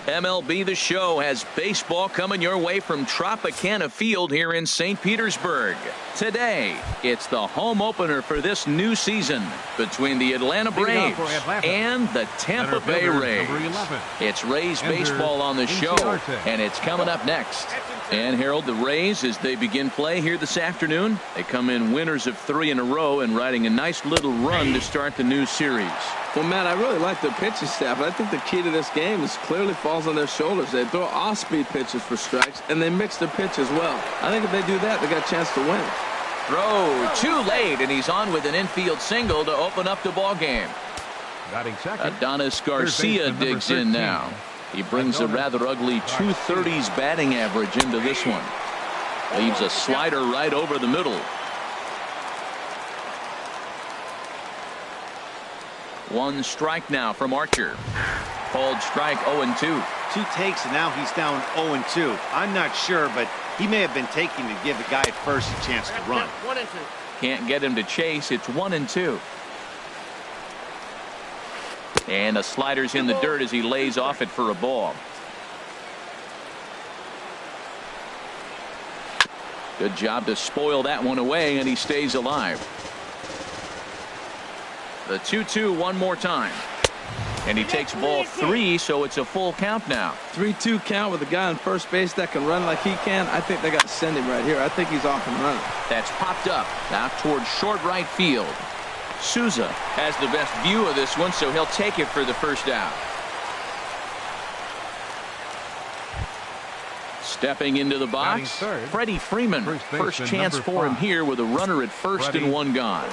MLB The Show has baseball coming your way from Tropicana Field here in St. Petersburg. Today, it's the home opener for this new season between the Atlanta Braves and the Tampa Bay Rays. It's Rays baseball on the show, and it's coming up next. And Harold, the Rays, as they begin play here this afternoon, they come in winners of 3 in a row and riding a nice little run to start the new series. Well, Matt, I really like the pitching staff, but I think the key to this game is clearly falls on their shoulders. They throw off-speed pitches for strikes, and they mix their pitch as well. I think if they do that, they got a chance to win. Throw too late, and he's on with an infield single to open up the ball game. Adonis Garcia digs in now. He brings a rather ugly 230s batting average into this one. Leaves a slider right over the middle. One strike now from Archer. Called strike 0-2. 2 takes and now he's down 0-2. I'm not sure, but he may have been taking to give the guy at first a chance to run. 1-2. Can't get him to chase. It's 1-2. And the slider's in the dirt as he lays off it for a ball. Good job to spoil that one away, and he stays alive. The 2-2 one more time. And he takes ball 3, so it's a full count now. 3-2 count with a guy on first base that can run like he can. I think they got to send him right here. I think he's off and running. That's popped up out towards short right field. Souza has the best view of this one, so he'll take it for the first out. Stepping into the box, Freddie Freeman. First chance for him here with a runner at first and one gone.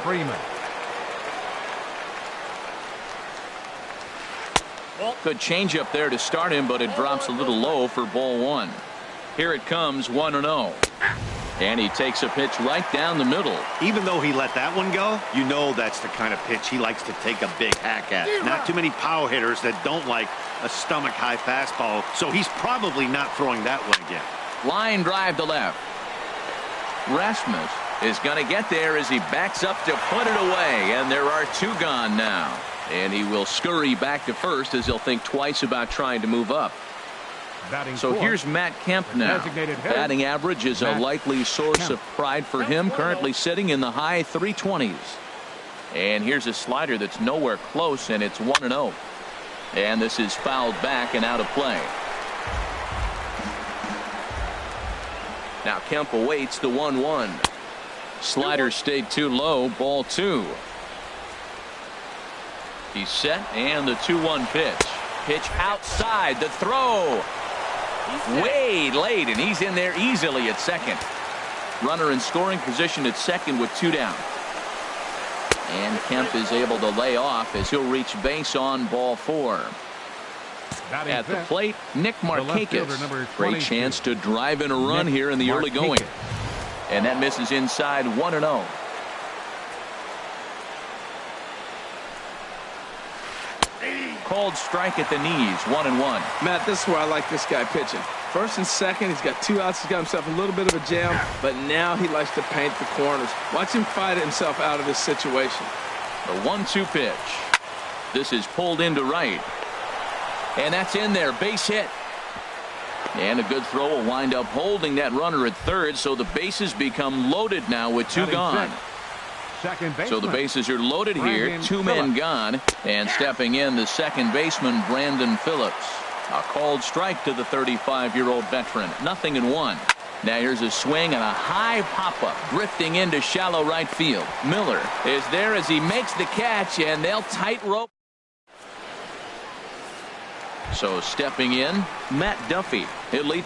Good change up there to start him, but it drops a little low for ball 1. Here it comes, 1-0. And he takes a pitch right down the middle. Even though he let that one go, you know that's the kind of pitch he likes to take a big hack at. Not too many power hitters that don't like a stomach-high fastball, so he's probably not throwing that one again. Line drive to left. Rasmus is going to get there as he backs up to put it away, and there are 2 gone now. And he will scurry back to first as he'll think twice about trying to move up. So here's Matt Kemp now. Batting average is a likely source of pride for him, currently sitting in the high 320s. And here's a slider that's nowhere close, and it's 1-0. And this is fouled back and out of play. Now Kemp awaits the 1-1. Slider stayed too low, ball 2. He's set, and the 2-1 pitch. Pitch outside, the throw. Way late, and he's in there easily at second. Runner in scoring position at second with 2 down. And Kemp is able to lay off as he'll reach base on ball 4. At the plate, Nick Markakis. Great chance to drive in a run here in the early going. And that misses inside, 1-0. Called strike at the knees, 1-1. Matt, this is where I like this guy pitching. First and second, he's got 2 outs. He's got himself a little bit of a jam, but now he likes to paint the corners. Watch him fight himself out of this situation. The 1-2 pitch. This is pulled into right. And that's in there, base hit. And a good throw will wind up holding that runner at third, so the bases become loaded now with 2 gone. So the bases are loaded here, 2 men gone, and stepping in the second baseman, Brandon Phillips. A called strike to the 35-year-old veteran. 0-1. Now here's a swing and a high pop-up, drifting into shallow right field. Miller is there as he makes the catch, and they'll tightrope. So stepping in, Matt Duffy. He'll lead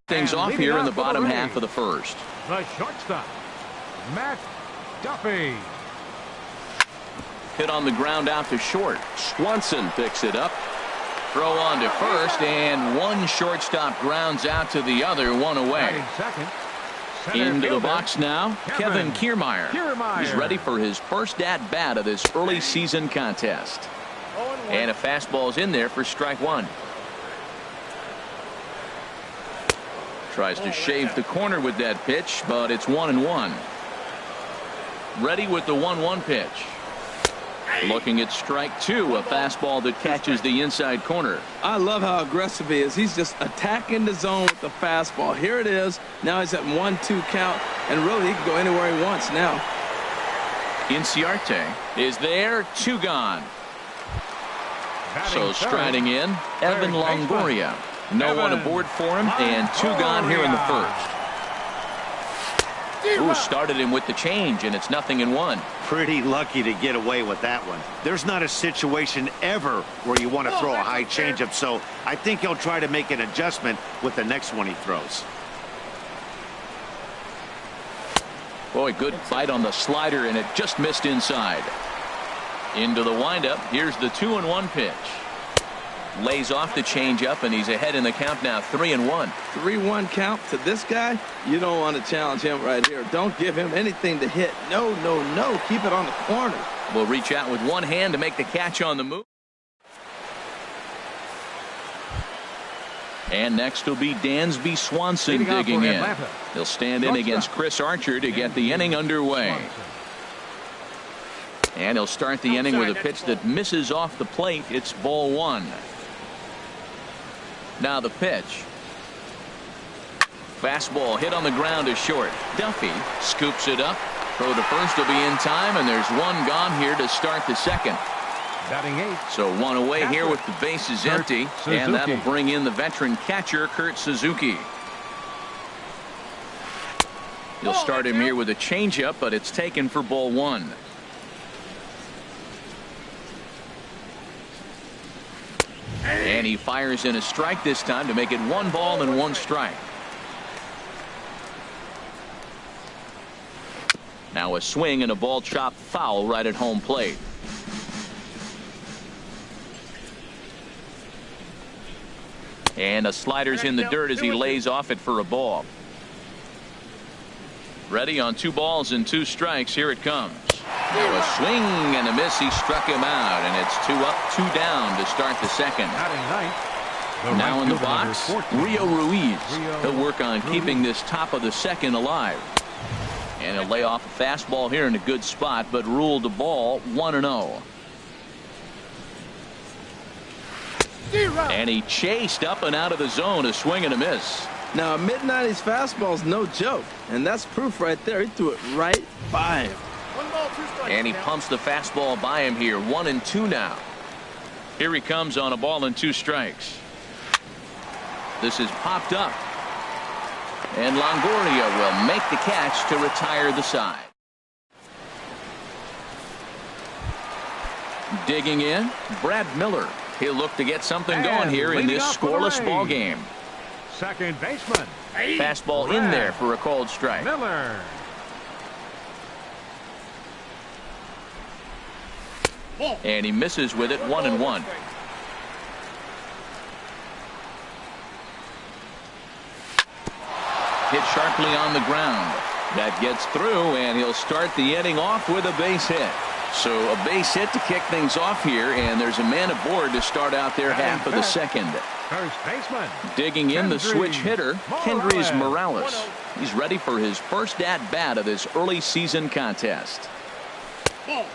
things off here in the bottom half of the first. The shortstop, Matt Duffy. Hit on the ground out to short. Swanson picks it up. Throw on to first, and one shortstop grounds out to the other, 1 away. Into the box now, Kevin Kiermaier. He's ready for his first at-bat of this early season contest. And a fastball's in there for strike 1. Tries to shave the corner with that pitch, but it's 1-1. Ready with the 1-1 pitch. Looking at strike two, a fastball that catches the inside corner. I love how aggressive he is. He's just attacking the zone with the fastball. Here it is. Now he's at 1-2 count, and really he can go anywhere he wants now. Inciarte is there, 2 gone. So striding in, Evan Longoria. No one aboard for him, and 2 gone here in the first. Ooh, started him with the change, and it's 0-1. Pretty lucky to get away with that one. There's not a situation ever where you want to throw a high changeup, so I think he'll try to make an adjustment with the next one he throws. Boy, good fight on the slider, and it just missed inside. Into the windup. Here's the 2-1 pitch. Lays off the changeup, and he's ahead in the count now, 3-1. 3-1 count to this guy. You don't want to challenge him right here. Don't give him anything to hit. No, no, no. Keep it on the corner. Will reach out with one hand to make the catch on the move. And next will be Dansby Swanson digging in. He'll stand in against Chris Archer to get the inning underway. And he'll start the inning with a pitch that misses off the plate. It's ball 1. Now the pitch. Fastball hit on the ground is short. Duffy scoops it up. Throw to first will be in time, and there's 1 gone here to start the second. Batting 8. So 1 away here with the bases empty, and that'll bring in the veteran catcher Kurt Suzuki. He'll start him here with a changeup, but it's taken for ball 1. And he fires in a strike this time to make it 1 ball and 1 strike. Now a swing and a ball chopped foul right at home plate. And a slider's in the dirt as he lays off it for a ball. Ready on 2 balls and 2 strikes. Here it comes. Now a swing and a miss. He struck him out, and it's 2 up, 2 down to start the second. Now in the box, Rio Ruiz. He'll work on keeping this top of the second alive. And he'll lay off a fastball here in a good spot, but ruled the ball 1-0. And he chased up and out of the zone, a swing and a miss. Now a mid-90s fastball is no joke, and that's proof right there. He threw it right by him. And he pumps the fastball by him here. 1-2 now. Here he comes on a ball and 2 strikes. This is popped up. And Longoria will make the catch to retire the side. Digging in, Brad Miller. He'll look to get something going here in this scoreless ball game. Second baseman. Fastball in there for a called strike. Miller. And he misses with it, 1-1. Hit sharply on the ground. That gets through, and he'll start the inning off with a base hit. So a base hit to kick things off here, and there's a man aboard to start out their half of the second. First baseman. Digging in the switch hitter, Kendrys Morales. He's ready for his first at-bat of this early season contest.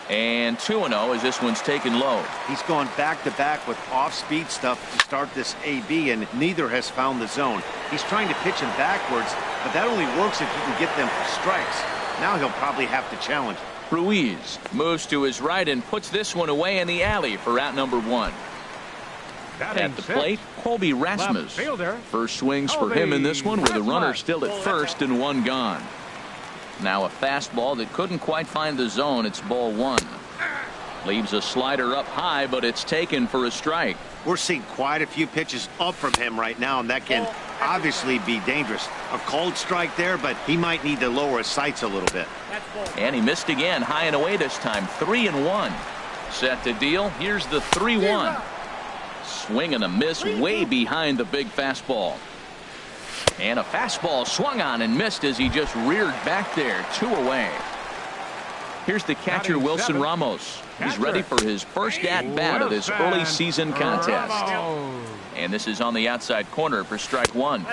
And 2-0 as this one's taken low. He's gone back-to-back with off-speed stuff to start this AB, and neither has found the zone. He's trying to pitch him backwards, but that only works if you can get them for strikes. Now he'll probably have to challenge. Ruiz moves to his right and puts this one away in the alley for out number 1. At the plate, Colby Rasmus. First swings for him in this one with a runner still at first and 1 gone. Now a fastball that couldn't quite find the zone. It's ball 1. Leaves a slider up high, but it's taken for a strike. We're seeing quite a few pitches up from him right now, and that can obviously be dangerous. A cold strike there, but he might need to lower his sights a little bit. And he missed again, high and away this time, 3-1. Set to deal. Here's the 3-1. Swing and a miss way behind the big fastball. And a fastball swung on and missed as he just reared back there, 2 away. Here's the catcher, Wilson Ramos. He's ready for his first at-bat of this early season contest. And this is on the outside corner for strike 1.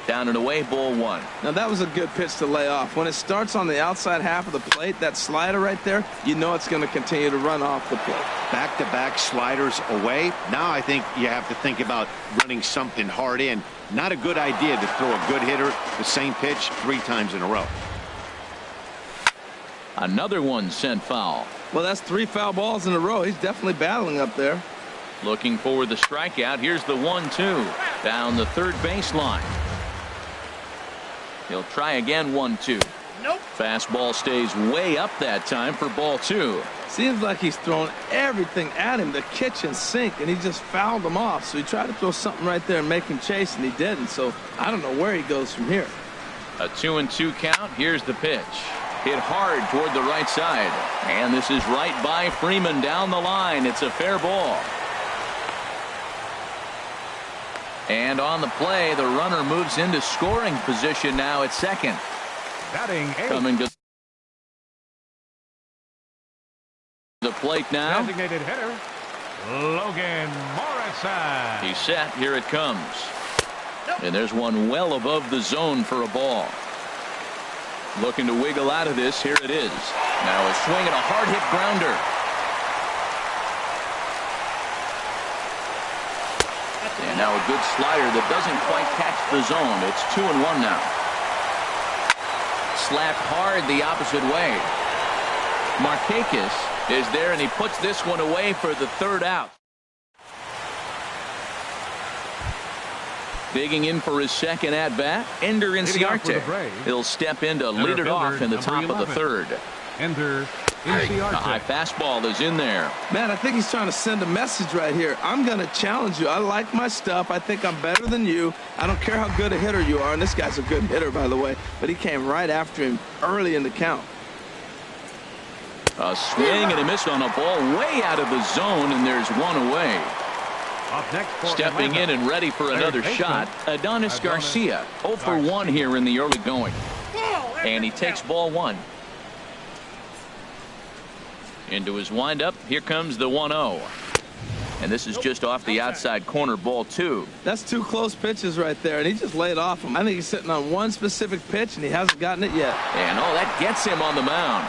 Down and away, ball one. Now that was a good pitch to lay off. When it starts on the outside half of the plate, that slider right there, you know it's going to continue to run off the plate. Back-to-back sliders away. Now I think you have to think about running something hard in. Not a good idea to throw a good hitter the same pitch 3 times in a row. Another one sent foul. Well, that's 3 foul balls in a row. He's definitely battling up there. Looking for the strikeout. Here's the 1-2 down the third baseline. He'll try again. 1-2. Nope. Fastball stays way up that time for ball 2. Seems like he's thrown everything at him, the kitchen sink, and he just fouled him off. So he tried to throw something right there and make him chase, and he didn't. So I don't know where he goes from here. A 2-2 count. Here's the pitch. Hit hard toward the right side. And this is right by Freeman down the line. It's a fair ball. And on the play, the runner moves into scoring position now at second. Batting 8. Coming to the plate now. Designated hitter, Logan Morrison. He's set. Here it comes. And there's one well above the zone for a ball. Looking to wiggle out of this. Here it is. Now a swing and a hard hit grounder. And now a good slider that doesn't quite catch the zone. It's 2-1 now. Slapped hard the opposite way. Markakis is there, and he puts this one away for the third out. Digging in for his second at bat, Ender Inciarte. He'll step in to lead it off in the top of the third. Ender A high fastball is in there. Man, I think he's trying to send a message right here. I'm going to challenge you. I like my stuff. I think I'm better than you. I don't care how good a hitter you are. And this guy's a good hitter, by the way. But he came right after him early in the count. A swing and a miss on a ball way out of the zone, and there's one away. Up next for Stepping in and ready for another shot, Adonis Garcia. 0 for 1 here in the early going. And he takes ball 1. Into his windup. Here comes the 1-0. And this is just off the outside corner, ball 2. That's 2 close pitches right there, and he just laid off him. I think he's sitting on one specific pitch, and he hasn't gotten it yet. And oh, that gets him on the mound.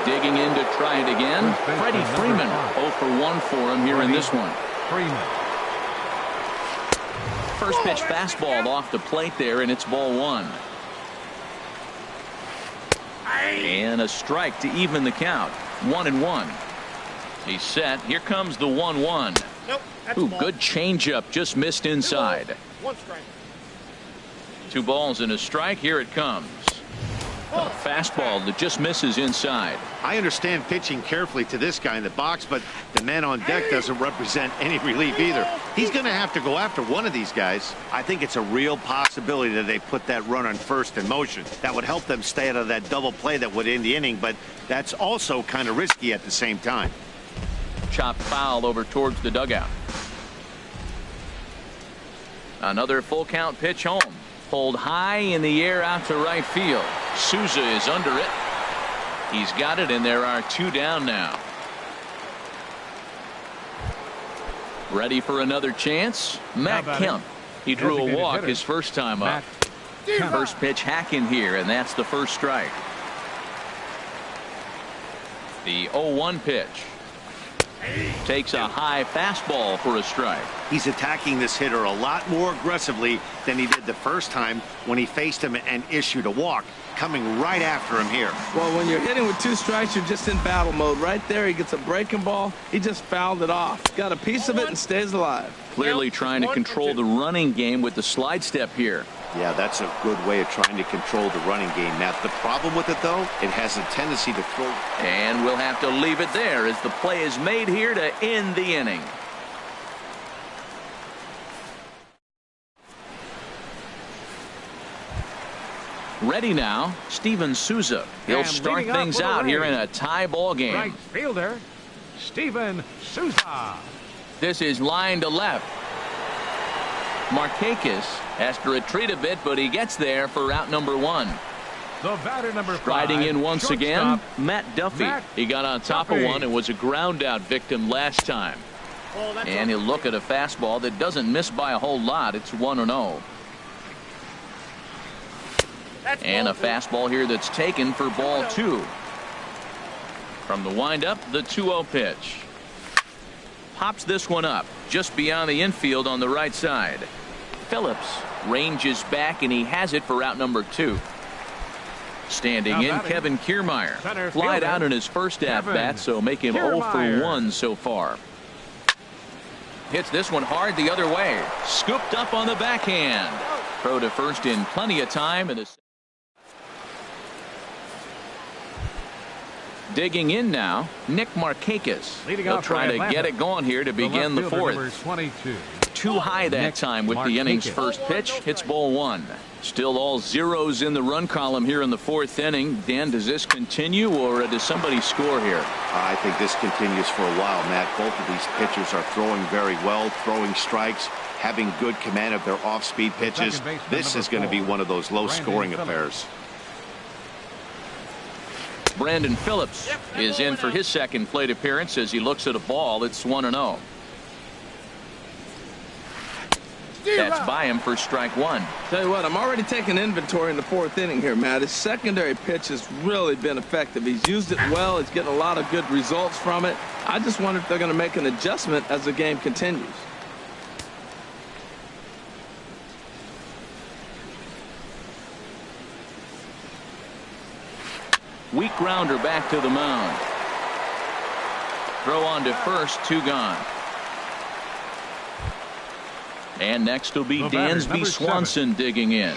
Digging in to try it again. Freddie Freeman. 0 for 1 for him here in this one. Freeman. First pitch fastball off the plate there, and it's ball 1. And a strike to even the count. 1-1. He's set. Here comes the 1-1. Nope. Ooh, good changeup. Just missed inside. 1 strike. 2 balls and a strike. Here it comes. A fastball that just misses inside. I understand pitching carefully to this guy in the box, but the man on deck doesn't represent any relief either. He's going to have to go after one of these guys. I think it's a real possibility that they put that run on first in motion. That would help them stay out of that double play that would end the inning, but that's also kind of risky at the same time. Chopped foul over towards the dugout. Another full count pitch home. Pulled high in the air out to right field. Souza is under it. He's got it, and there are 2 down now. Ready for another chance? Matt Kemp. He drew a walk his first time up. First pitch hacking here, and that's the first strike. The 0-1 pitch. Takes a high fastball for a strike. He's attacking this hitter a lot more aggressively than he did the first time when he faced him and issued a walk. Coming right after him here. Well, when you're hitting with 2 strikes, you're just in battle mode. Right there, he gets a breaking ball. He just fouled it off. Got a piece of it and stays alive. Clearly trying to control the running game with the slide step here. Yeah, that's a good way of trying to control the running game. Now, the problem with it, though, it has a tendency to throw. And we'll have to leave it there as the play is made here to end the inning. Ready now, Steven Souza. He'll start things out here in a tie ball game. Right fielder, Steven Souza. This is line to left. Markakis has to retreat a bit, but he gets there for out number 1. The batter number 5. Striding in once again, shortstop, Matt Duffy. He got on top of one and was a ground out victim last time. And he'll look at a fastball that doesn't miss by a whole lot. It's 1-0. And a fastball here that's taken for ball 2. From the windup, the 2-0 pitch. Pops this one up just beyond the infield on the right side. Phillips ranges back, and he has it for out number 2. Standing in, Kevin Kiermaier. Flied out in his first at-bat, so make him 0 for 1 so far. Hits this one hard the other way. Scooped up on the backhand. Throw to first in plenty of time. And digging in now, Nick Markakis. He'll try to get it going here to begin the 4th. Too high that time with the inning's first pitch. Hits ball 1. Still all zeros in the run column here in the 4th inning. Dan, does this continue, or does somebody score here? I think this continues for a while, Matt. Both of these pitchers are throwing very well, throwing strikes, having good command of their off-speed pitches. This is going to be one of those low-scoring affairs. Brandon Phillips is in for his second plate appearance as he looks at a ball. It's 1-0. That's by him for strike 1. Tell you what, I'm already taking inventory in the 4th inning here, Matt. His secondary pitch has really been effective. He's used it well. He's getting a lot of good results from it. I just wonder if they're going to make an adjustment as the game continues. Weak grounder back to the mound. Throw on to first, 2 gone. And next will be Dansby Swanson digging in.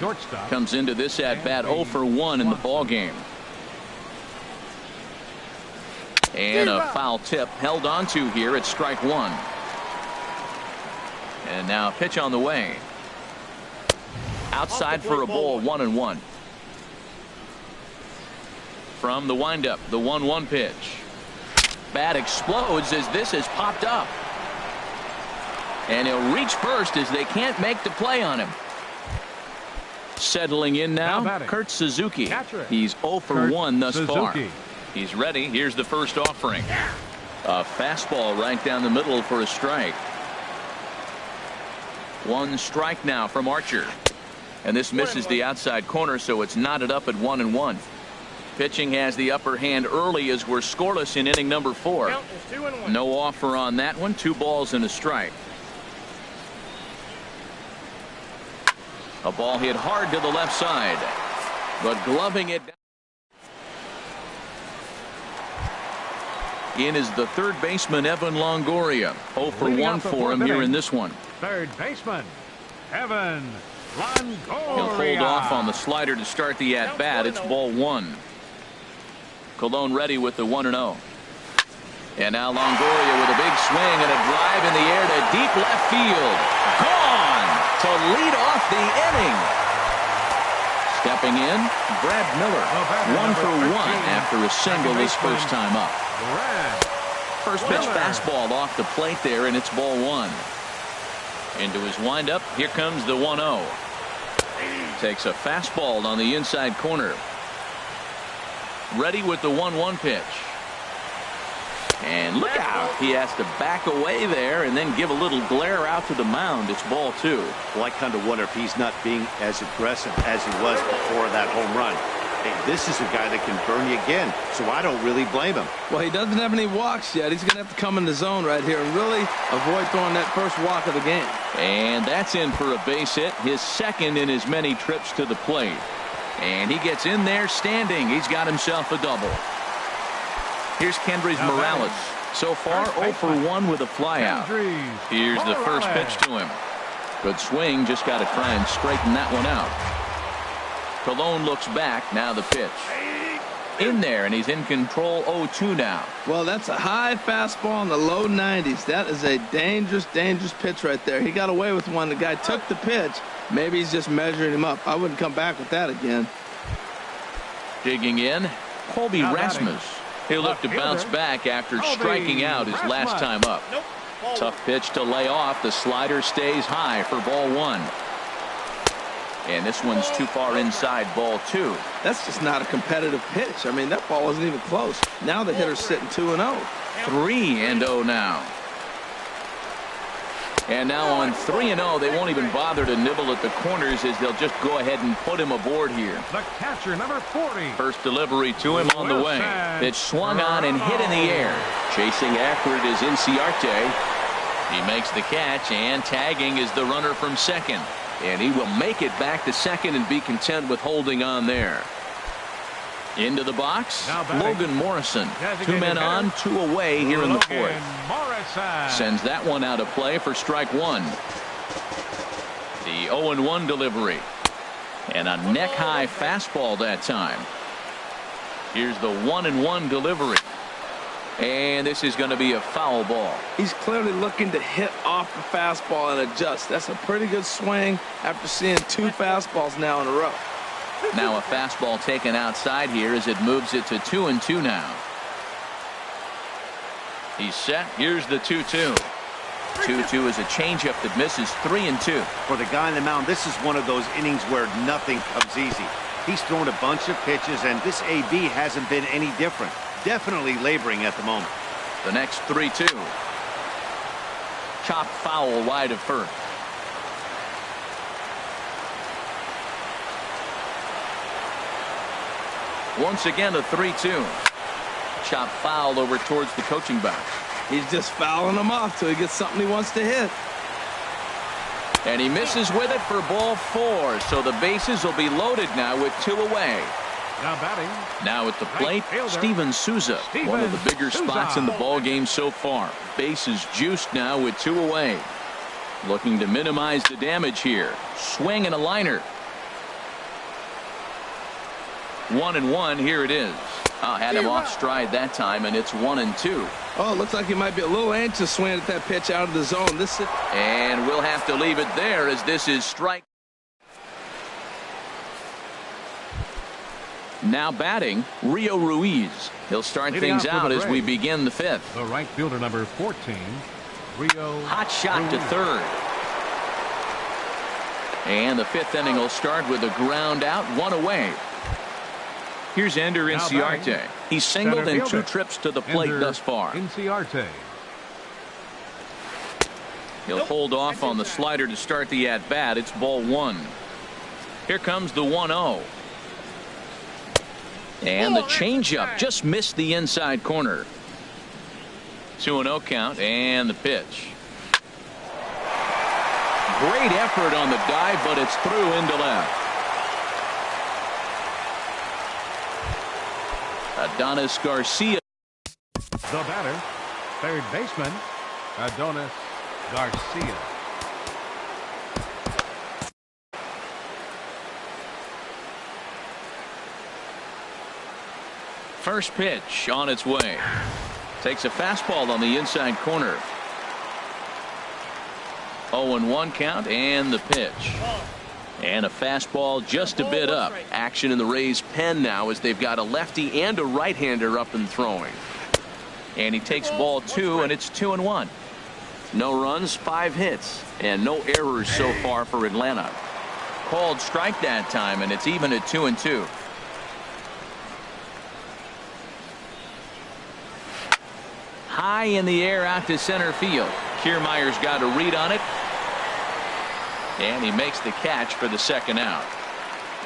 Comes into this at bat 0 for 1 in the ball game. And a foul tip held onto here at strike 1. And now pitch on the way. Outside for a ball, 1-1. From the windup, the 1-1 pitch. Bat explodes as this has popped up. And he'll reach first as they can't make the play on him. Settling in now, Kurt Suzuki. He's 0 for 1 thus far. He's ready. Here's the first offering. A fastball right down the middle for a strike. 1 strike now from Archer. And this misses the outside corner, so it's knotted up at 1-1. Pitching has the upper hand early as we're scoreless in inning number 4. No offer on that one. 2 balls and a strike. A ball hit hard to the left side, but gloving it down. In is the third baseman, Evan Longoria. 0 for 1 for him here in this one. Third baseman, Evan Longoria. He'll hold off on the slider to start the at-bat. It's ball 1. Colon ready with the 1-0. And now Longoria with a big swing and a drive in the air to deep left field. Gone to lead off the inning. Stepping in, Brad Miller. 1 for 1 after a single his first time up. First pitch fastball off the plate there, and it's ball 1. Into his windup, here comes the 1-0. Takes a fastball on the inside corner. Ready with the 1-1 pitch. And look out. He has to back away there and then give a little glare out to the mound. It's ball 2. Well, I kind of wonder if he's not being as aggressive as he was before that home run. Hey, this is a guy that can burn you again, so I don't really blame him. Well, he doesn't have any walks yet. He's going to have to come in the zone right here and really avoid throwing that first walk of the game. And that's in for a base hit, his second in his many trips to the plate. And he gets in there standing. He's got himself a double. Here's Kendrys Morales. So far 0 for 1 with a flyout. Here's the first pitch to him. Good swing. Just got to try and straighten that one out. Colon looks back. Now the pitch. In there, and he's in control 0-2 now. Well, that's a high fastball in the low 90s. That is a dangerous, dangerous pitch right there. He got away with one. The guy took the pitch. Maybe he's just measuring him up. I wouldn't come back with that again. Digging in, Colby Rasmus. He'll look to bounce back after striking out his last time up. Tough pitch to lay off. The slider stays high for ball 1. And this one's too far inside, ball 2. That's just not a competitive pitch. I mean, that ball wasn't even close. Now the hitter's sitting 2-0. 3-0 now. And now on 3-0, they won't even bother to nibble at the corners as they'll just go ahead and put him aboard here. The catcher, number 40. First delivery to him on the way. Pitch swung on and hit in the air. Chasing after it is Inciarte. He makes the catch, and tagging is the runner from second. And he will make it back to second and be content with holding on there. Into the box, Logan Morrison. 2 men on, 2 away here in the fourth. Sends that one out of play for strike 1. The 0-1 delivery. And a neck-high fastball that time. Here's the 1-1 delivery. And this is going to be a foul ball. He's clearly looking to hit off the fastball and adjust. That's a pretty good swing after seeing 2 fastballs now in a row. Now a fastball taken outside here as it moves it to 2-2 now. He's set. Here's the 2-2. 2-2 is a changeup that misses. 3-2. For the guy on the mound, this is one of those innings where nothing comes easy. He's thrown a bunch of pitches, and this AB hasn't been any different. Definitely laboring at the moment. The next 3-2. Chop foul wide of first. Once again a 3-2. Chop foul over towards the coaching box. He's just fouling them off till he gets something he wants to hit. And he misses with it for ball 4. So the bases will be loaded now with 2 away. Now batting. Now at the plate, Steven Souza. One of the bigger spots in the ball game so far. Bases juiced now with 2 away. Looking to minimize the damage here. Swing and a liner. 1-1. Here it is. Had him off stride that time, and it's 1-2. Oh, it looks like he might be a little anxious swinging at that pitch out of the zone. And we'll have to leave it there as this is strike. Now batting, Rio Ruiz. He'll start things out as we begin the 5th. The right fielder, number 14, Rio. Hot shot to third. And the 5th inning will start with a ground out, 1 away. Here's Ender Inciarte. He's singled in 2 trips to the plate thus far. Inciarte. He'll hold off on the slider to start the at-bat. It's ball 1. Here comes the 1-0. And the changeup just missed the inside corner. 2-0 count, and the pitch. Great effort on the dive, but it's through into left. Adonis Garcia. The batter, third baseman, Adonis Garcia. First pitch on its way. Takes a fastball on the inside corner. 0-1 count, and the pitch. And a fastball just a bit up. Action in the Rays' pen now as they've got a lefty and a right-hander up and throwing. And he takes ball 2, and it's 2-1. No runs, 5 hits, and no errors so far for Atlanta. Called strike that time, and it's even at 2-2. High in the air out to center field. Kiermaier's got a read on it. And he makes the catch for the second out.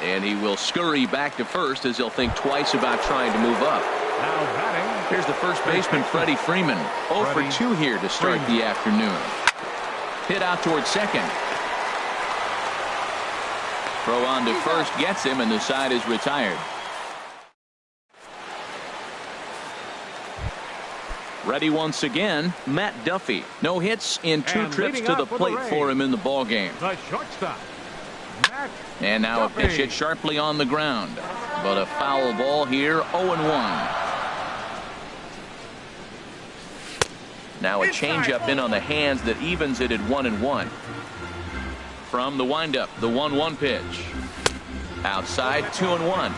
And he will scurry back to first as he'll think twice about trying to move up. Now batting. Here's the first baseman, Freddie Freeman. 0 for 2 here to start the afternoon. Hit out towards second. Throw on to first gets him, and the side is retired. Ready once again, Matt Duffy. No hits in 2 trips to the plate for him in the ball game. The shortstop, Matt And now Duffy. A pitch hit sharply on the ground. But a foul ball here, 0-1. Now a changeup in on the hands that evens it at 1-1. From the windup, the 1-1 pitch. Outside, 2-1.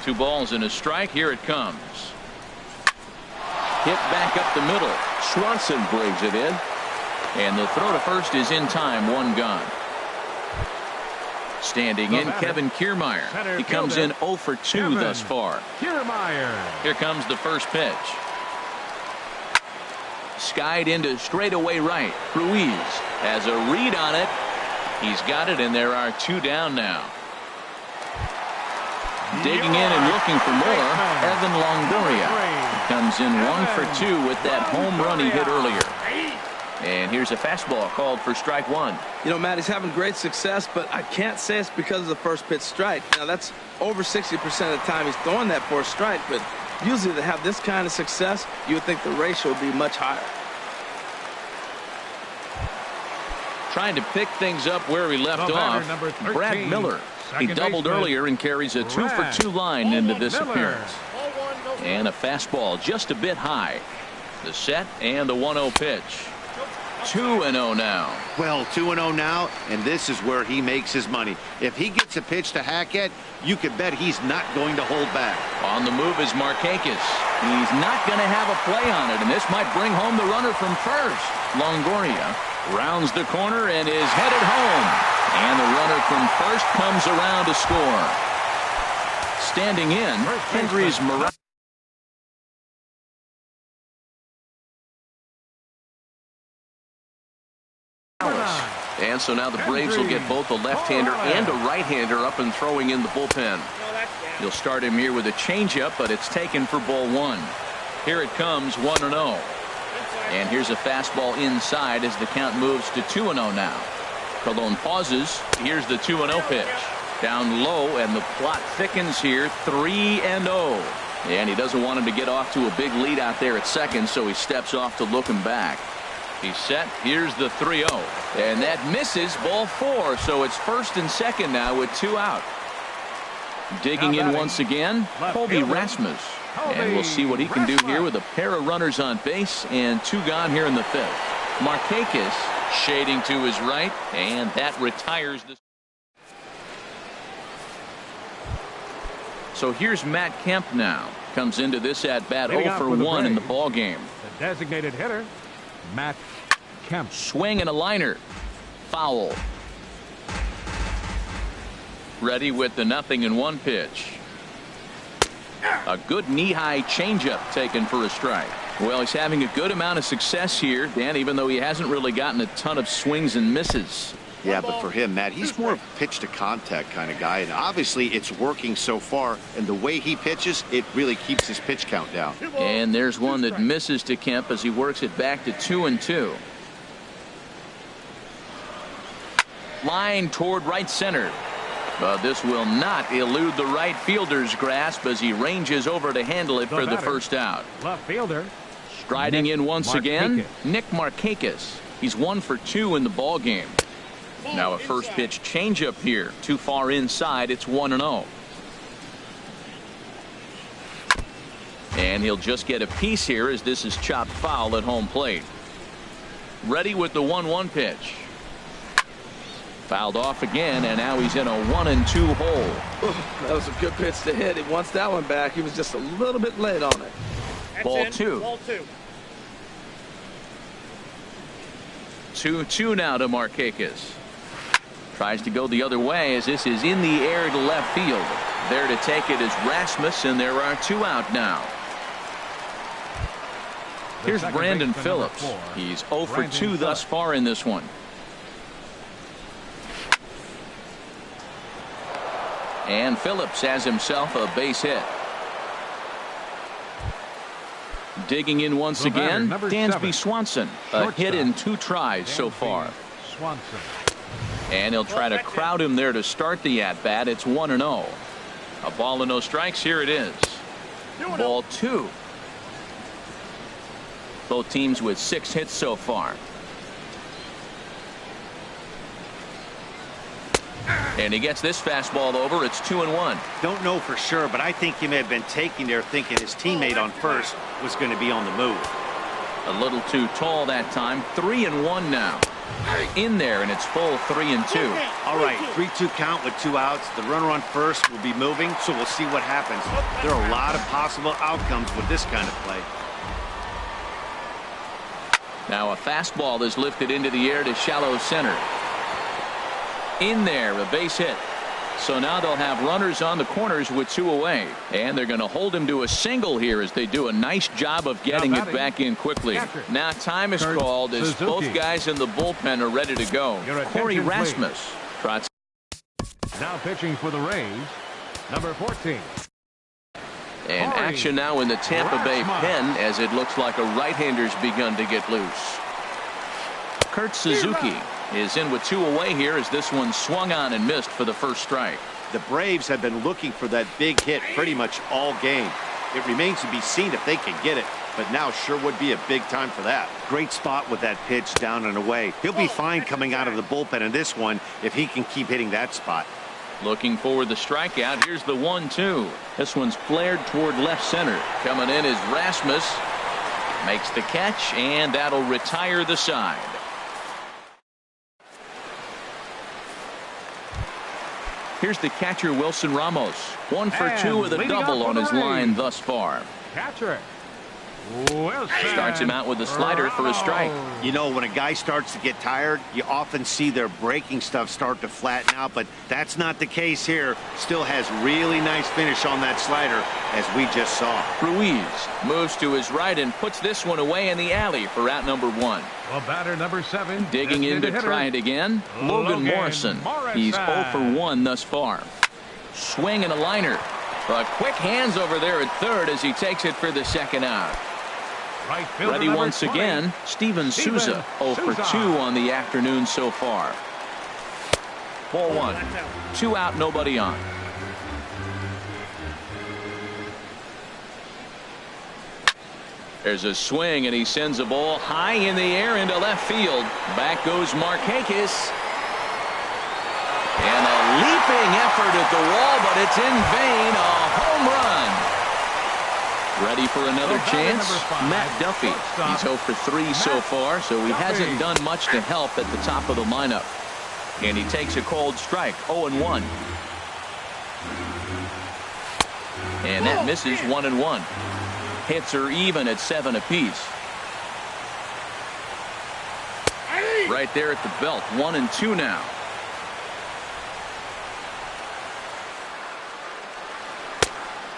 2 balls and a strike. Here it comes. Hit back up the middle. Swanson brings it in. And the throw to first is in time. 1 gone. Standing in, Kevin Kiermaier. He comes in 0 for 2 thus far. Kiermaier. Here comes the first pitch. skied into straightaway right. Ruiz has a read on it. He's got it, and there are 2 down now. Digging in and looking for more, Evan Longoria comes in 1 for 2 with that home run he hit earlier. And here's a fastball called for strike 1. You know, Matt, he's having great success, but I can't say it's because of the first pitch strike. Now, that's over 60% of the time he's throwing that for a strike, but usually to have this kind of success, you would think the ratio would be much higher. Trying to pick things up where he left off, Brad Miller. He doubled earlier and carries a 2 for 2 line into this appearance. And a fastball just a bit high. The set and the 1-0 pitch. 2-0 now. Well, 2-0 now, and this is where he makes his money. If he gets a pitch to hack at, you can bet he's not going to hold back. On the move is Markakis. He's not going to have a play on it, and this might bring home the runner from first. Longoria rounds the corner and is headed home. And the runner from first comes around to score. Standing in, Kendrys Morales. And so now the Braves will get both a left-hander and a right-hander up and throwing in the bullpen. You'll start him here with a changeup, but it's taken for ball 1. Here it comes, 1-0. And here's a fastball inside as the count moves to 2-0 now. Colon pauses. Here's the 2-0 pitch. Down low, and the plot thickens here, 3-0. And he doesn't want him to get off to a big lead out there at second, so he steps off to look him back. He's set. Here's the 3-0. And that misses, ball 4. So it's first and second now with 2 out. Digging in once again, Colby Rasmus. And we'll see what he can do here with a pair of runners on base and 2 gone here in the 5th. Markakis shading to his right, and that retires the. So here's Matt Kemp now. Comes into this at bat 0 for 1 in the ball game. The designated hitter, Matt Kemp. Swing and a liner. Foul. Ready with the 0-1 pitch. A good knee-high changeup taken for a strike. Well, he's having a good amount of success here, Dan, even though he hasn't really gotten a ton of swings and misses. Yeah, but for him, Matt, he's more of a pitch-to-contact kind of guy, and obviously it's working so far, and the way he pitches, it really keeps his pitch count down. And there's one that misses to Kemp as he works it back to 2-2. Line toward right center. But this will not elude the right fielder's grasp as he ranges over to handle it for the first out. Left fielder. Striding in once again, Nick Markakis. He's 1 for 2 in the ball game. Now a first pitch changeup here. Too far inside. It's 1-0. And he'll just get a piece here as this is chopped foul at home plate. Ready with the 1-1 pitch. Fouled off again, and now he's in a 1-2 hole. That was a good pitch to hit. He wants that one back. He was just a little bit late on it. Ball 2. 2-2 now to Markakis. Tries to go the other way as this is in the air to left field. There to take it is Rasmus, and there are 2 out now. Here's Brandon Phillips. He's 0 for 2 thus far in this one. And Phillips has himself a base hit. Digging in once again, Dansby Swanson. A hit in 2 tries so far. And he'll try to crowd him there to start the at-bat. It's 1-0. A ball and no strikes. Here it is. Ball 2. Both teams with 6 hits so far. And he gets this fastball over. It's 2-1. Don't know for sure, but I think he may have been taking there thinking his teammate on first was going to be on the move. A little too tall that time. 3-1 now. In there, and it's full 3-2. All right, 3-2 count with 2 outs. The runner on first will be moving, so we'll see what happens. There are a lot of possible outcomes with this kind of play. Now a fastball is lifted into the air to shallow center. In there, a base hit. So now they'll have runners on the corners with 2 away. And they're going to hold him to a single here as they do a nice job of getting it back in quickly. Now time is called as both guys in the bullpen are ready to go. Corey Rasmus trots. Now pitching for the Rays, number 14. And action now in the Tampa Bay pen as it looks like a right-hander's begun to get loose. Kurt Suzuki is in with 2 away here as this one swung on and missed for the first strike. The Braves have been looking for that big hit pretty much all game. It remains to be seen if they can get it, but now sure would be a big time for that. Great spot with that pitch down and away. He'll be fine coming out of the bullpen in this one if he can keep hitting that spot. Looking for the strikeout. Here's the 1-2. This one's flared toward left center. Coming in is Rasmus. Makes the catch, and that'll retire the side. Here's the catcher, Wilson Ramos. 1 for 2 with a double on his line thus far. Catcher Starts him out with a slider for a strike. You know, when a guy starts to get tired, you often see their breaking stuff start to flatten out, but that's not the case here. Still has really nice finish on that slider, as we just saw. Ruiz moves to his right and puts this one away in the alley for out number 1. Well, batter number 7. Digging in to try it again, Logan Morrison. He's 0 for 1 thus far. Swing and a liner. But quick hands over there at third as he takes it for the second out. Ready once again, Steven Souza, 0 for 2 on the afternoon so far. Ball 1. 2 out, nobody on. There's a swing, and he sends a ball high in the air into left field. Back goes Markakis. And a leaping effort at the wall, but it's in vain. A home run. Ready for another chance? Matt Duffy. He's 0 for 3 so far, so he hasn't done much to help at the top of the lineup. And he takes a cold strike, 0-1. And that misses 1-1. Hits are even at 7 apiece. Right there at the belt, 1-2 now.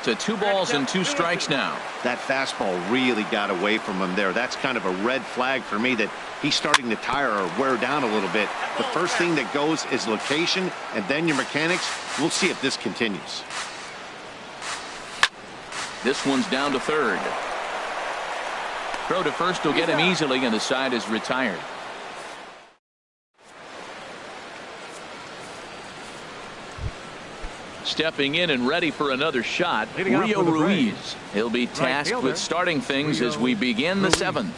To 2 balls and 2 strikes now. That fastball really got away from him there. That's kind of a red flag for me that he's starting to tire or wear down a little bit. The first thing that goes is location and then your mechanics. We'll see if this continues. This one's down to third. Throw to first will get him easily, and the side is retired. Stepping in and ready for another shot, Rio Ruiz. He'll be tasked with starting things as we begin the 7th.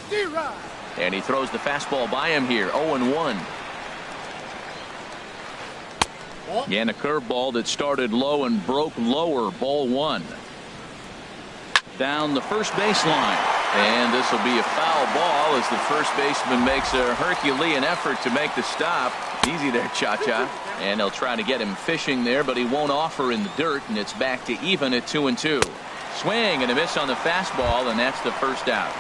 And he throws the fastball by him here, 0-1. And a curveball that started low and broke lower, ball 1. Down the first baseline. And this will be a foul ball as the first baseman makes a Herculean effort to make the stop. Easy there, Cha-Cha. And they'll try to get him fishing there, but he won't offer in the dirt, and it's back to even at 2-2. Swing and a miss on the fastball, and that's the first out.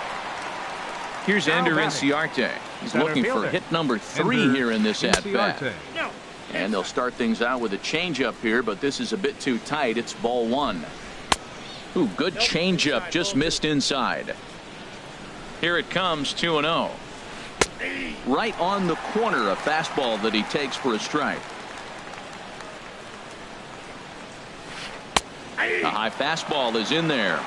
Here's Ender Inciarte. He's looking for hit number 3 here in this at-bat. And they'll start things out with a changeup here, but this is a bit too tight. It's ball 1. Ooh, good changeup, just missed inside. Here it comes, 2-0. Right on the corner, a fastball that he takes for a strike. A high fastball is in there.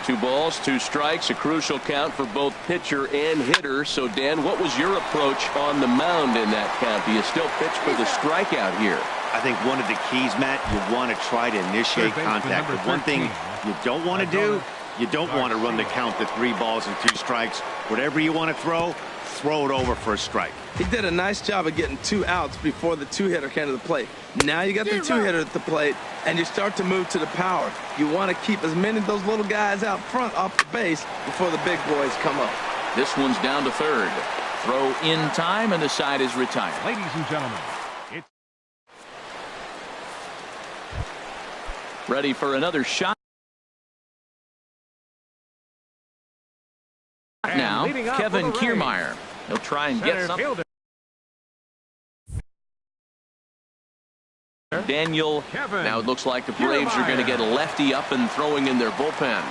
2 balls, 2 strikes, a crucial count for both pitcher and hitter. So, Dan, what was your approach on the mound in that count? Do you still pitch for the strikeout here? I think one of the keys, Matt, you want to try to initiate contact. But one thing you don't want to do, you don't want to run the count to 3 balls and 2 strikes. Whatever you want to throw it over for a strike. He did a nice job of getting 2 outs before the 2-hitter came to the plate. Now you got the 2-hitter at the plate, and you start to move to the power. You want to keep as many of those little guys out front off the base before the big boys come up. This one's down to third. Throw in time, and the side is retired. Ladies and gentlemen, ready for another shot. Now, Kevin Kiermaier. He'll try and get something. Daniel. Now it looks like the Braves are going to get a lefty up and throwing in their bullpen.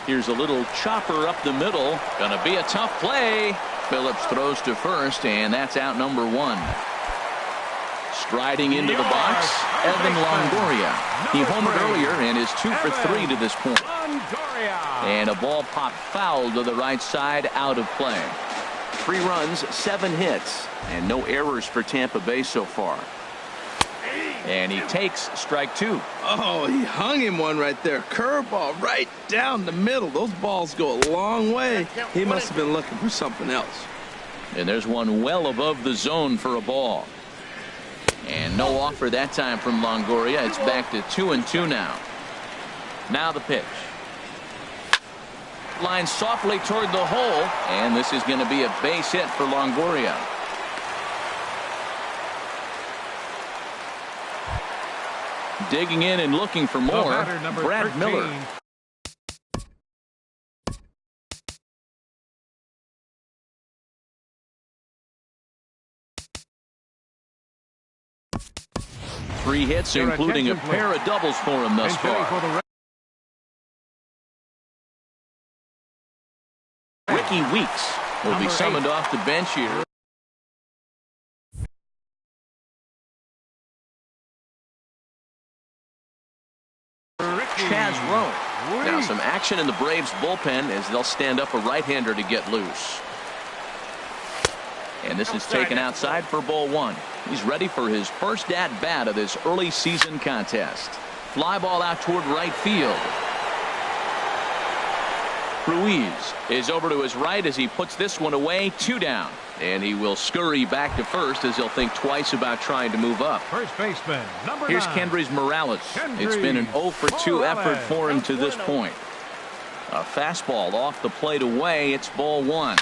Here's a little chopper up the middle. Gonna be a tough play. Phillips throws to first, and that's out number one. Striding into the box, Evan Longoria. He homered earlier and is 2 for 3 to this point. And a ball popped foul to the right side, out of play. 3 runs, 7 hits, and no errors for Tampa Bay so far. And he takes strike 2. Oh, he hung him one right there. Curveball right down the middle. Those balls go a long way. He must have been looking for something else. And there's one well above the zone for a ball. And no offer that time from Longoria. It's back to 2-2 now. Now the pitch. Line softly toward the hole, and this is going to be a base hit for Longoria. Digging in and looking for more, Brad 13. Miller. Three hits, including a pair of doubles for him thus far. Ricky Weeks will be summoned off the bench here. Chaz Rowe. Now some action in the Braves bullpen as they'll stand up a right-hander to get loose. And this is taken outside for ball 1. He's ready for his first at-bat of this early season contest. Fly ball out toward right field. Ruiz is over to his right as he puts this one away. 2 down. And he will scurry back to first as he'll think twice about trying to move up. First baseman, number 9. Here's Kendrys Morales. It's been an 0 for 2 effort for him to this point. A fastball off the plate away. It's ball 1.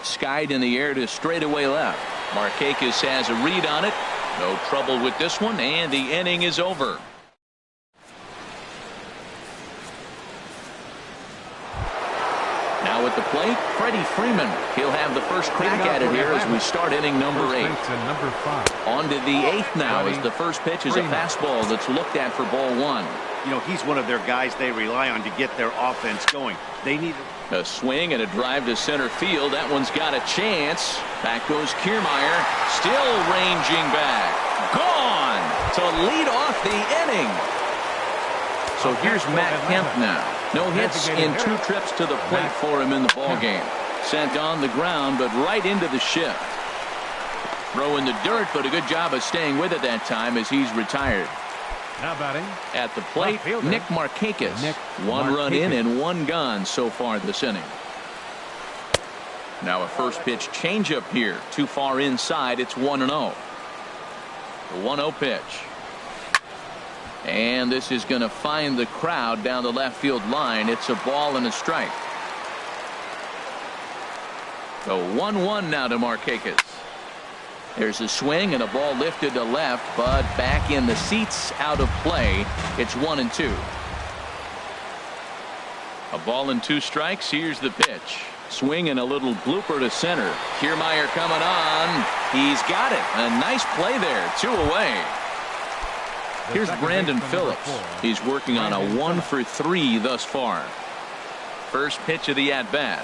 Skied in the air to straightaway left. Markakis has a read on it. No trouble with this one, and the inning is over. Now at the plate, Freddie Freeman. He'll have the first crack at it here as we start inning number 8. On to the 8th now as the first pitch is a fastball that's looked at for ball 1. You know, he's one of their guys they rely on to get their offense going. They need a swing and a drive to center field. That one's got a chance. Back goes Kiermaier. Still ranging back. Gone to lead off the inning. So here's Matt Kemp now. No hits in 2 trips to the plate for him in the ballgame. Sent on the ground, but right into the shift. Throw in the dirt, but a good job of staying with it that time as he's retired. Now batting at the plate, Nick Markakis. 1 run in and 1 gone so far this inning. Now a first pitch changeup here. Too far inside. It's 1-0. The 1-0 pitch. And this is going to find the crowd down the left field line. It's a ball and a strike. So 1-1 now to Markakis. There's a swing and a ball lifted to left, but back in the seats, out of play. It's 1-2. A ball and 2 strikes. Here's the pitch. Swing and a little blooper to center. Kiermaier coming on. He's got it. A nice play there. 2 away. Here's Brandon Phillips. He's working on a 1 for 3 thus far. First pitch of the at-bat.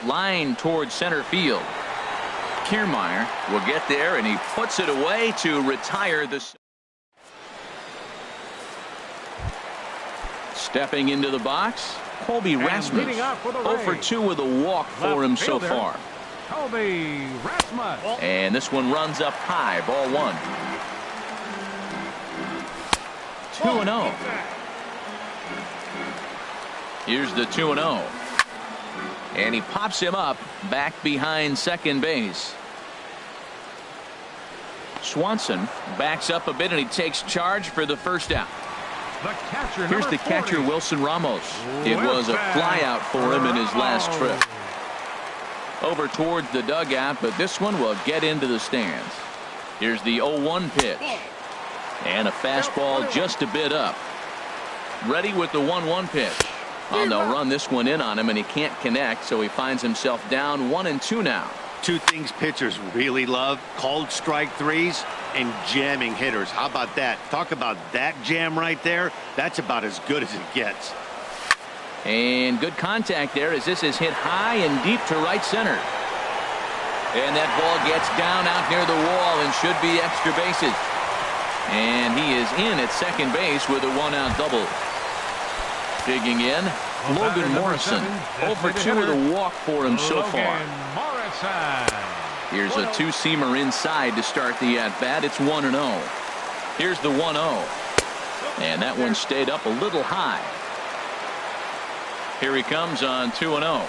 Line towards center field. Kiermaier will get there, and he puts it away to retire the. Stepping into the box, Colby Rasmus. 0 for 2 with a walk for him so far. Colby Rasmus. And this one runs up high. Ball 1. 2-0. Here's the 2-0. And he pops him up back behind second base. Swanson backs up a bit and he takes charge for the first out. Here's the catcher, Wilson Ramos. It was a fly out for him in his last trip. Over towards the dugout, but this one will get into the stands. Here's the 0-1 pitch. And a fastball just a bit up. Ready with the 1-1 pitch. Oh, they'll run this one in on him, and he can't connect, so he finds himself down 1-2 now. two things pitchers really love: called strike threes and jamming hitters. How about that? Talk about that jam right there. That's about as good as it gets. And good contact there as this is hit high and deep to right center. And that ball gets down out near the wall and should be extra bases. And he is in at second base with a one-out double. Digging in, Logan Morrison. 0 for 2 with a walk for him so far. Here's a two-seamer inside to start the at-bat. It's 1-0. Here's the 1-0. And that one stayed up a little high. Here he comes on 2-0.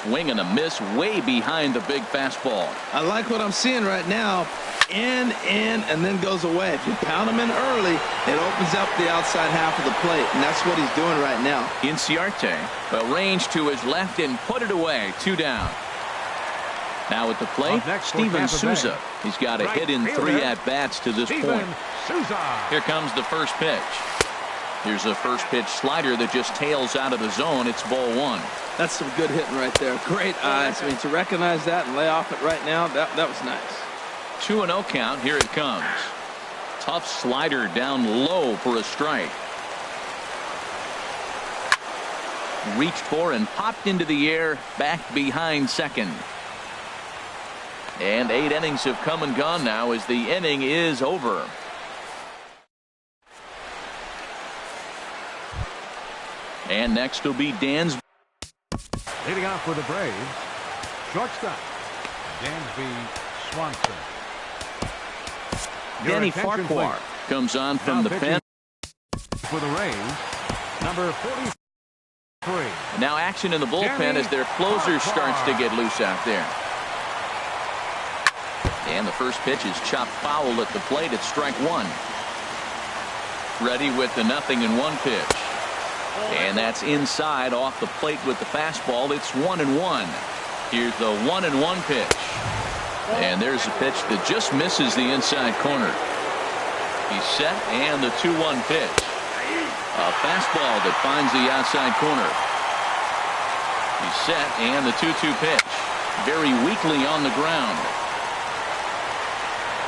Swing and a miss way behind the big fastball. I like what I'm seeing right now. In, and then goes away. If you pound him in early, it opens up the outside half of the plate, and that's what he's doing right now. Inciarte, a range to his left and put it away. 2 down. Now at the plate, Steven Souza. He's got a hit in 3 at-bats to this point. Here comes the first pitch. Here's a first pitch slider that just tails out of the zone. It's ball 1. That's some good hitting right there. Great eyes. I mean, to recognize that and lay off it right now, that was nice. 2-0 count. Here it comes. Tough slider down low for a strike. Reached for and popped into the air back behind second. And 8 innings have come and gone now as the inning is over. And next will be Dansby. Leading off for the Braves, shortstop, Dansby Swanson. Danny Farquhar comes on from the pen. For the Rays, number 43. Now action in the bullpen as their closer starts to get loose out there. And the first pitch is chopped foul at the plate at strike 1. Ready with the 0-1 pitch. And that's inside off the plate with the fastball. It's 1-1. Here's the 1-1 pitch. And there's a pitch that just misses the inside corner. He's set, and the 2-1 pitch. A fastball that finds the outside corner. He's set, and the 2-2 pitch. Very weakly on the ground.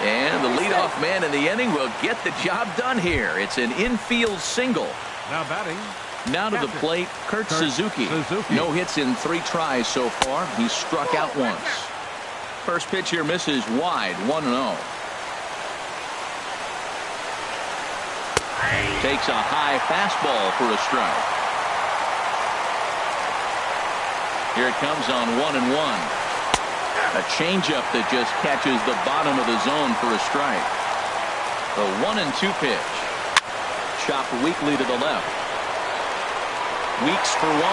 And the leadoff man in the inning will get the job done here. It's an infield single. Now batting. Now to the plate, Kurt Suzuki. No hits in 3 tries so far. He's struck out once. First pitch here misses wide, 1-0. Takes a high fastball for a strike. Here it comes on 1-1. A changeup that just catches the bottom of the zone for a strike. The 1-2 pitch. Chopped weakly to the left. Weeks for 1.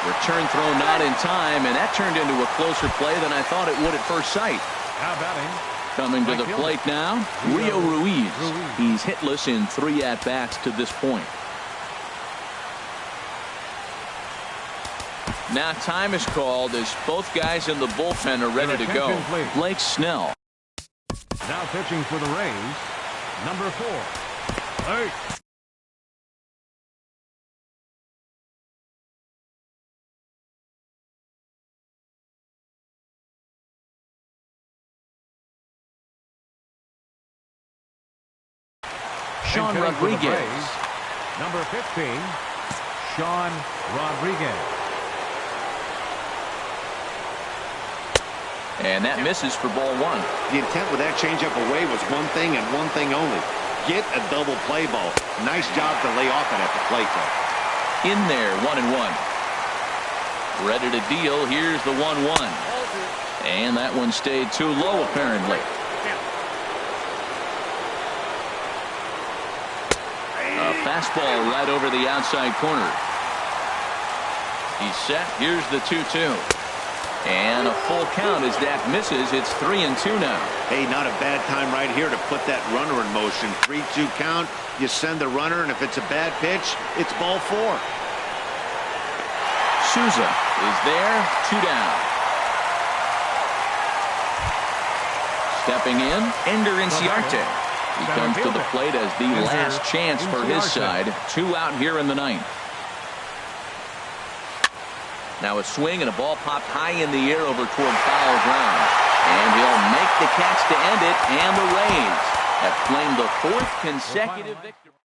Return throw not in time, and that turned into a closer play than I thought it would at first sight. Now batting. Coming to the plate now, Rio Ruiz. He's hitless in 3 at-bats to this point. Now time is called as both guys in the bullpen are ready to go. Blake Snell. Now pitching for the Rays, number 4. Hey. Sean Rodriguez. Number 15, Sean Rodriguez. And that misses for ball 1. The intent with that changeup away was one thing and one thing only: get a double play ball. Nice job to lay off it at the plate, though. In there, 1-1. Ready to deal. Here's the 1-1. And that one stayed too low, apparently. A fastball right over the outside corner. He's set. Here's the 2-2. And a full count as that misses. It's 3-2 now. Hey, not a bad time right here to put that runner in motion. 3-2 count. You send the runner, and if it's a bad pitch, it's ball 4. Souza is there. 2 down. Stepping in, Ender Inciarte. He comes to the plate as the last chance for his side. 2 out here in the 9th. Now a swing and a ball popped high in the air over toward foul ground. And he'll make the catch to end it, and the Rays have claimed the 4th consecutive victory.